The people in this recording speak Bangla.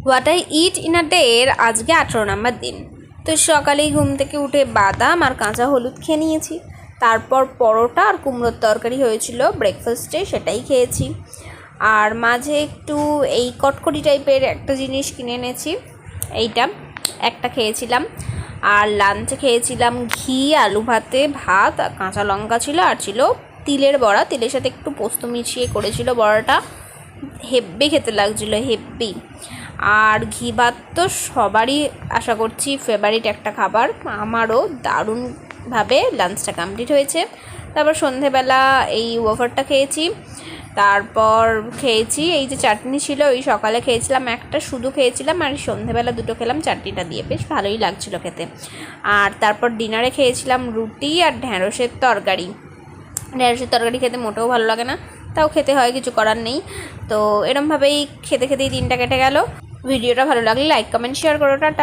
What I it in a ডের আজকে 18 নম্বর দিন। তো সকালেই ঘুম থেকে উঠে বাদাম আর কাঁচা হলুদ খেয়ে নিয়েছি। তারপর পরোটা আর কুমড়োর তরকারি হয়েছিল ব্রেকফাস্টে, সেটাই খেয়েছি। আর মাঝে একটু এই কটকটি টাইপের একটা জিনিস কিনে এনেছি, এইটা একটা খেয়েছিলাম। আর লাঞ্চে খেয়েছিলাম ঘি, আলু ভাতে, ভাত, কাঁচা লঙ্কা ছিল, আর ছিল তিলের বড়া। তিলের সাথে একটু পোস্ত মিশিয়ে করেছিল বড়াটা, হেব্বি খেতে লাগছিলো, হেব্বি। আর ঘি ভাত তো সবারই আশা করছি ফেভারিট একটা খাবার, আমারও দারুণভাবে লাঞ্চটা কমপ্লিট হয়েছে। তারপর সন্ধেবেলা এই ওভারটা খেয়েছি। তারপর খেয়েছি এই যে চাটনি ছিল, ওই সকালে খেয়েছিলাম একটা, শুধু খেয়েছিলাম, আর সন্ধেবেলা দুটো খেলাম চাটনিটা দিয়ে, বেশ ভালোই লাগছিলো খেতে। আর তারপর ডিনারে খেয়েছিলাম রুটি আর ঢ্যাঁড়সের তরকারি। ঢ্যাঁড়সের তরকারি খেতে মোটেও ভালো লাগে না, তাও খেতে হয়, কিছু করার নেই। তো এরমভাবেই খেতে খেতেই দিনটা কেটে গেল। ভিডিওটা ভালো লাগলে লাইক কমেন্ট শেয়ার করো, টাটা।